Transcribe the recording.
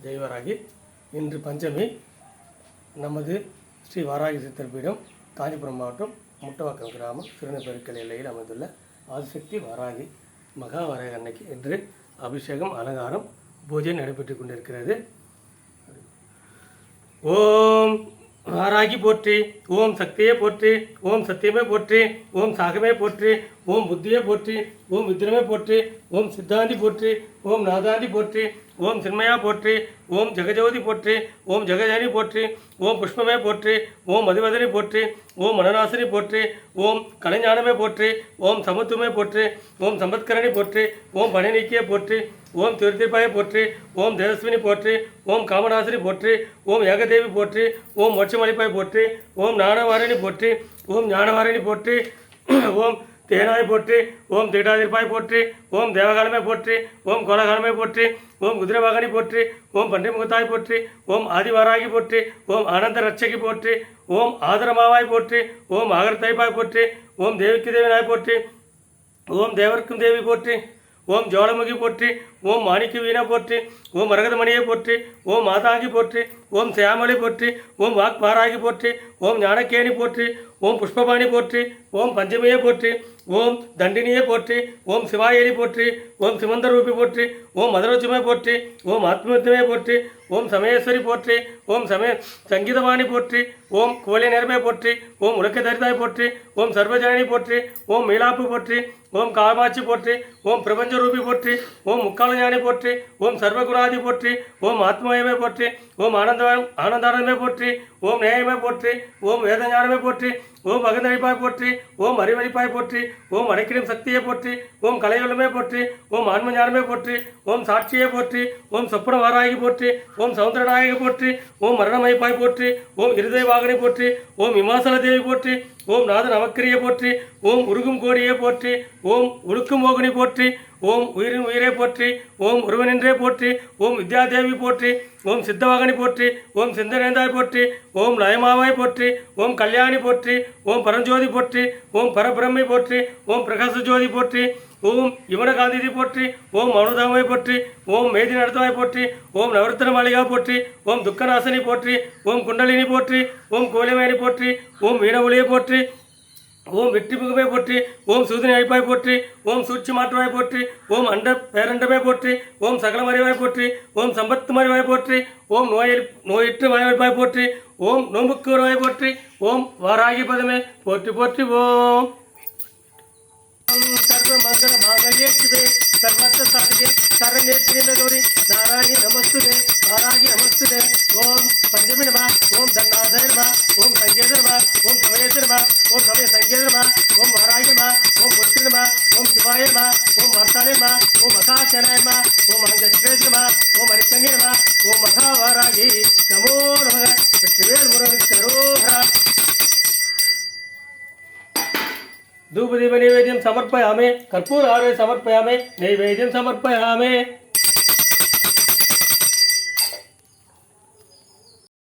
ஜெய்வராகி. இன்று பஞ்சமி. நமது ஸ்ரீ வாராகி சித்தர் பீடம் காஞ்சிபுரம் மாவட்டம் முட்டவாக்கம் கிராமம் சிறுநெப்பெருக்கல் எல்லையில் அமைந்துள்ள ஆதிசக்தி வாராகி மகா வாராகி அன்னைக்கு இன்று அபிஷேகம் அலங்காரம் பூஜை நடைபெற்று கொண்டிருக்கிறது. ஓம் வாராகி போற்றி, ஓம் சக்தியே போற்றி, ஓம் சத்தியமே போற்றி, ஓம் சாகமே போற்றி, ஓம் புத்தியே போற்றி, ஓம் வித்ரமே போற்றி, ஓம் சித்தாந்தி போற்றி, ஓம் நாதாந்தி போற்றி, ஓம் சின்மயா போற்றி, ஓம் ஜெகஜோதி போற்றி, ஓம் ஜெகஜானி போற்றி, ஓம் புஷ்பமே போற்றி, ஓம் மதிவதனி போற்றி, ஓம் மனநாசினி போற்றி, ஓம் கலைஞானமே போற்றி, ஓம் சமத்துவமே போற்றி, ஓம் சம்பத்கரணி போற்றி, ஓம் பணிநீக்கியே போற்றி, ஓம் திருத்திப்பாயை போற்றி, ஓம் தேவஸ்வினி போற்றி, ஓம் காமநாசினி போற்றி, ஓம் ஏகதேவி போற்றி, ஓம் மோட்சமளிப்பாய் போற்றி, ஓம் ஞானவாரணி போற்றி, ஓம் ஞானவாரணி போற்றி, ஓம் தேனாய் போற்றி, ஓம் தீட்டாதிர்பாய் போற்றி, ஓம் தேவகாலமே போற்றி, ஓம் கோலகாலமே போற்றி, ஓம் குதிரவாகனி போற்றி, ஓம் பன்றிமுகத்தாய் போற்றி, ஓம் ஆதிவாராகி போற்றி, ஓம் ஆனந்த ரட்சகி போற்றி, ஓம் ஆதரமாவாய் போற்றி, ஓம் ஆகரத்தைப்பாய் போற்றி, ஓம் தேவிக்கு தேவனாய் போற்றி, ஓம் தேவர்க்கும் தேவி போற்றி, ஓம் ஜோலமுகி போற்றி, ஓம் மாணிக்க வீணா போற்றி, ஓம் மரகதமணியை போற்றி, ஓம் மாதாங்கி போற்றி, ஓம் சியாமலை போற்றி, ஓம் வாக்பாராகி போற்றி, ஓம் ஞானக்கேணி போற்றி, ஓம் புஷ்பபாணி போற்றி, ஓம் பஞ்சமியை போற்றி, ஓம் தண்டினியை போற்றி, ஓம் சிவாயலி போற்றி, ஓம் சிமந்தரூபி போற்றி, ஓம் மதரோச்சமே போற்றி, ஓம் ஆத்மத்துமே போற்றி, ஓம் சமயேஸ்வரி போற்றி, ஓம் சங்கீதவாணி போற்றி, ஓம் கோலை நேரமே போற்றி, ஓம் உலக்க தரிதாய் போற்றி, ஓம் சர்வஜனனி போற்றி, ஓம் மீளாப்பு போற்றி, ஓம் காமாட்சி போற்றி, ஓம் பிரபஞ்சரூபி போற்றி, ஓம் முக்காலஞானி போற்றி, ஓம் சர்வகுணாதி போற்றி, ஓம் ஆத்மயமே போற்றி, ஓம் ஆனந்தானமே போற்றி, ஓம் நேயமே போற்றி, ஓம் வேதஞானமே போற்றி, ஓம் அகந்தளிப்பாய் போற்றி, ஓம் அறிவளிப்பாய் போற்றி, ஓம் அடைக்கிடும் சக்தியை போற்றி, ஓம் கலைவளமே போற்றி, ஓம் ஆன்ம ஞானமே போற்றி, ஓம் சாட்சியை போற்றி, ஓம் சொப்பன வாராகி போற்றி, ஓம் சௌந்தரநாயகி போற்றி, ஓம் மரணமயப்பாய் போற்றி, ஓம் இருதய வாகனி போற்றி, ஓம் இமாசல தேவி போற்றி, ஓம் நாத நமக்கிரியை போற்றி, ஓம் உருகும் கோடியை போற்றி, ஓம் உருக்கும் மோகினி போற்றி, ஓம் உயிரின் உயிரை போற்றி, ஓம் ஒருவனின்றே போற்றி, ஓம் வித்யாதேவி போற்றி, ஓம் சித்தவாகனி போற்றி, ஓம் சிந்தனேந்தாய் போற்றி, ஓம் லயமாவாய் போற்றி, ஓம் கல்யாணி போற்றி, ஓம் பரஞ்சோதி போற்றி, ஓம் பரபிரம்மை போற்றி, ஓம் பிரகாச ஜோதி போற்றி, ஓம் யுவனகாந்தி போற்றி, ஓம் மௌனதாமை போற்றி, ஓம் மேதி நடத்துவாய் போற்றி, ஓம் நவரத்ன மாளிகா போற்றி, ஓம் துக்கநாசனி போற்றி, ஓம் குண்டலினி போற்றி, ஓம் கோலிமேனி போற்றி, ஓம் வீண ஒளியை போற்றி, ஓம் வெற்றி முகமே போற்றி, ஓம் சூதனை அழிப்பாய் போற்றி, ஓம் சூழ்ச்சி மாற்றுவாய் போற்றி, ஓம் அண்ட பேரண்டமே போற்றி, ஓம் சகல மறைவாய் போற்றி, ஓம் சம்பத்து மறைவாய் போற்றி, ஓம் நோயற்று மறைவாய் போற்றி, ஓம் நோம்புக்கு வருவாய் போற்றி, ஓம் வாராகி பதமே போற்றி போற்றி. ஓம் சர்வ மங்கள மாங்கல்யே சிவே சர்வத்த சாதிகே சரண்யேத்ரே கௌரி நாராயணி நமஸ்துதே வாராகி நமஸ்துதே. ஓம் பஞ்சமி நம, ஓம் தன்னாதன நம, ஓம் சங்கேத நம, ஓம் சமயேத நம, ஓம் சமய சங்கேத நம, ஓம் வாராகி நம, ஓம் புத்திர நம, ஓம் சிவாய நம, ஓம் வார்த்தாலே நம, ஓம் மகாசேனாய நம, ஓம் அங்கசிரேஜ நம, ஓம் ஹரிக்கண்ய நம, ஓம் மகா வாராகி நமோ நமக. வெற்றிவேல் முருகனுக்கு அரோகரா. धूपदीप नैवेद्यं समर्पयामि, कर्पूर आरति समर्पयामि, नैवेद्यं समर्पयामि.